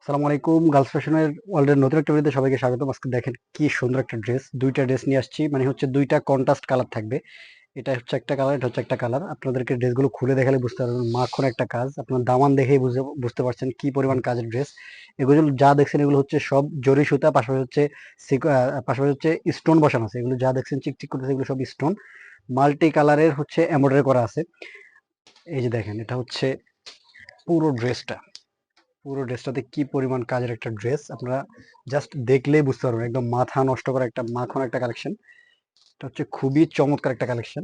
আসসালামু আলাইকুম। গার্লস ফ্যাশনের ওয়ার্ল্ডের নতুন একটা ভিডিওতে সবাইকে স্বাগতম। আজকে দেখেন কি সুন্দর একটা ড্রেস, দুইটা ড্রেস নিয়ে আসছি, মানে হচ্ছে দুইটা কন্ট্রাস্ট কালার থাকবে। এটা হচ্ছে একটা কালার, এটা হচ্ছে একটা কালার। আপনাদেরকে ড্রেসগুলো খুলে দেখালে বুঝতে পারবেন মাখন একটা কাজ। আপনার দামান দেখেই বুঝতে পারছেন কি পরিমাণ কাজের ড্রেস। এগুলো যা দেখছেন এগুলো হচ্ছে সব জরি সুতা, পাশাপাশি হচ্ছে স্টোন বসানো আছে। এগুলো যা দেখছেন চিকচিক করতেছে এগুলো সব স্টোন, মাল্টি কালারের হচ্ছে এমব্রয়ডারি করা আছে। এই যে দেখেন, এটা হচ্ছে পুরো ড্রেসটা। পুরো ড্রেসটাতে কি পরিমাণ কাজের একটা ড্রেস, আপনারা জাস্ট দেখলেই বুঝতে পারবেন। একদম মাথা নষ্ট করা একটা মাখন একটা কালেকশন। এটা হচ্ছে খুবই চমৎকার একটা কালেকশন।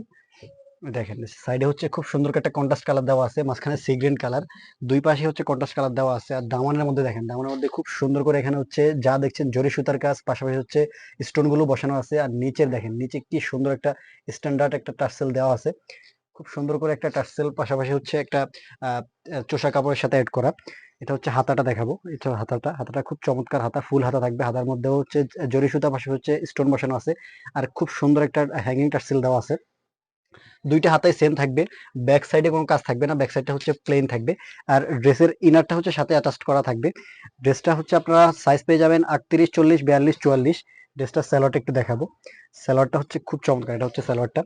দেখেন সাইডে হচ্ছে খুব সুন্দর একটা কন্ট্রাস্ট কালার দেওয়া আছে, মাঝখানে সি গ্রিন কালার, দুই পাশে হচ্ছে কন্ট্রাস্ট কালার দেওয়া আছে। আর দামানের মধ্যে দেখেন, দামানের মধ্যে খুব সুন্দর করে এখানে হচ্ছে যা দেখছেন জরি সুতার কাজ, পাশাপাশি হচ্ছে স্টোন গুলো বসানো আছে। আর নিচে দেখেন, নিচে কি সুন্দর একটা স্ট্যান্ডার্ড একটা টার্সেল দেওয়া আছে, খুব সুন্দর করে একটা টার্সেল, পাশাপাশি হচ্ছে একটা আহ চোষা কাপড়ের সাথে অ্যাড করা। এটা হচ্ছে হাতাটা দেখাবো। এটা হাতাটা খুব চমৎকার হাতা, ফুল হাতা থাকবে। হাতার মধ্যেও হচ্ছে জরি সুতা, পাশাপাশি হচ্ছে স্টোন বসানো আছে। আর খুব সুন্দর একটা হ্যাঙ্গিং টার্সেল দেওয়া আছে। দুইটা হাতাই সেম থাকবে, ব্যাক সাইডে কোনো কাজ থাকবে না, ব্যাক সাইডটা হচ্ছে প্লেন থাকবে। আর ড্রেসের ইনারটা হচ্ছে সাথে অ্যাটাচ করা থাকবে। ড্রেসটা হচ্ছে আপনারা সাইজ পেয়ে যাবেন 38, 40, 42, 44। ড্রেসটার স্যালোয়ারটা একটু দেখাবো। স্যালোয়ারটা হচ্ছে খুব চমৎকার, এটা হচ্ছে স্যালোয়ারটা।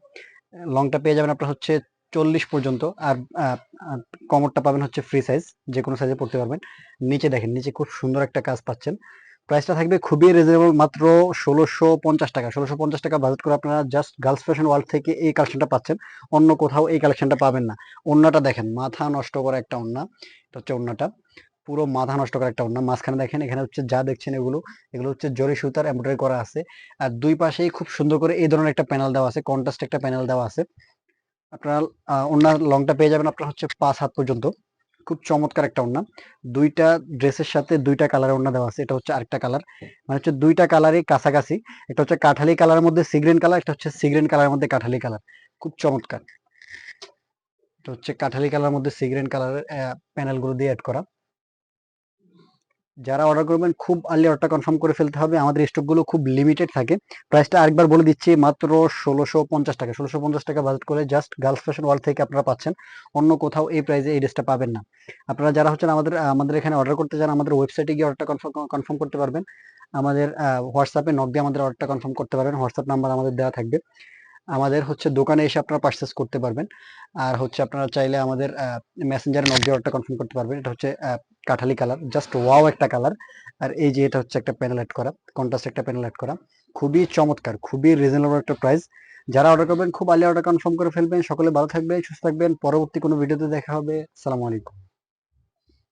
লংটা পেয়ে যাবেন আপনার হচ্ছে 40 পর্যন্ত। আর কমরটা পাবেন হচ্ছে ফ্রি সাইজ, যে কোনো সাইজে পড়তে পারবেন। নিচে দেখেন, নিচে খুব সুন্দর একটা কাজ পাচ্ছেন। প্রাইসটা থাকবে খুবই রিজনেবল, মাত্র 1650 টাকা। 1650 টাকা বাজেট করে আপনারা জাস্ট গার্লস ফ্যাশন ওয়ার্ল্ড থেকে এই কালেকশনটা পাচ্ছেন। অন্য কোথাও এই কালেকশনটা পাবেন না। ওড়নাটা দেখেন, মাথা নষ্ট করা একটা ওড়না। এটা হচ্ছে ওড়নাটা, পুরো মাথা নষ্ট করা একটা ওড়না। মাঝখানে দেখেন, এখানে হচ্ছে যা দেখছেন এগুলো এগুলো হচ্ছে জরি সুতার এমব্রয়ডারি করা আছে। আর দুই পাশেই খুব সুন্দর করে এই ধরনের একটা প্যানেল দেওয়া আছে, কন্ট্রাস্ট একটা প্যানেল দেওয়া আছে। আপনারা ওড়নার লংটা পেয়ে যাবেন আপনার হচ্ছে 5 হাত পর্যন্ত। খুব চমৎকার একটা ওড়না। দুইটা ড্রেসের সাথে দুইটা কালারের ওড়না দেওয়া আছে। এটা হচ্ছে আরেকটা কালার, মানে হচ্ছে দুইটা কালারই কাছাকাছি। একটা হচ্ছে কাঠালি কালারের মধ্যে সিগ্রিন কালার, একটা হচ্ছে সিগ্রিন কালারের মধ্যে কাঠালি কালার। খুব চমৎকার। এটা হচ্ছে কাঠালি কালারের মধ্যে সিগ্রিন কালারের প্যানেল গুলো দিয়ে অ্যাড করা। যারা অর্ডার করবেন খুব আর্লি অর্ডারটা কনফার্ম করে ফেলতে হবে, আমাদের স্টকগুলো খুব লিমিটেড থাকে। প্রাইসটা আরেকবার বলে দিচ্ছি, মাত্র 1650 টাকা। 1650 টাকা বাজেট করে জাস্ট গার্লস ফ্যাশন ওয়ার্ল্ড থেকে আপনারা পাচ্ছেন। অন্য কোথাও এই প্রাইসে এই ড্রেসটা পাবেন না। আপনারা যারা হচ্ছেন আমাদের এখানে অর্ডার করতে চান, আমাদের ওয়েবসাইটে গিয়ে অর্ডারটা কনফার্ম করতে পারবেন। আমাদের হোয়াটসঅ্যাপে নক দিয়ে আমাদের অর্ডারটা কনফার্ম করতে পারবেন। হোয়াটসঅ্যাপ নাম্বার আমাদের দেওয়া থাকবে। আমাদের হচ্ছে দোকানে এসে আপনারা পারচেস করতে পারবেন। আর হচ্ছে আপনারা চাইলে আমাদের মেসেঞ্জারে নক দিয়ে অর্ডারটা কনফার্ম করতে পারবেন। এটা হচ্ছে কাঠালি কালার, জাস্ট ওয়াও একটা কালার। আর এই যে এটা হচ্ছে একটা প্যানেল অ্যাড করা, কন্ট্রাস্ট একটা প্যানেল অ্যাড করা। খুবই চমৎকার, খুবই রিজনেবল একটা প্রাইস। যারা অর্ডার করবেন খুব আর্লি অর্ডার কনফার্ম করে ফেলবেন। সকলে ভালো থাকবেন, সুস্থ থাকবেন। পরবর্তী কোনো ভিডিওতে দেখা হবে। আসসালামু আলাইকুম।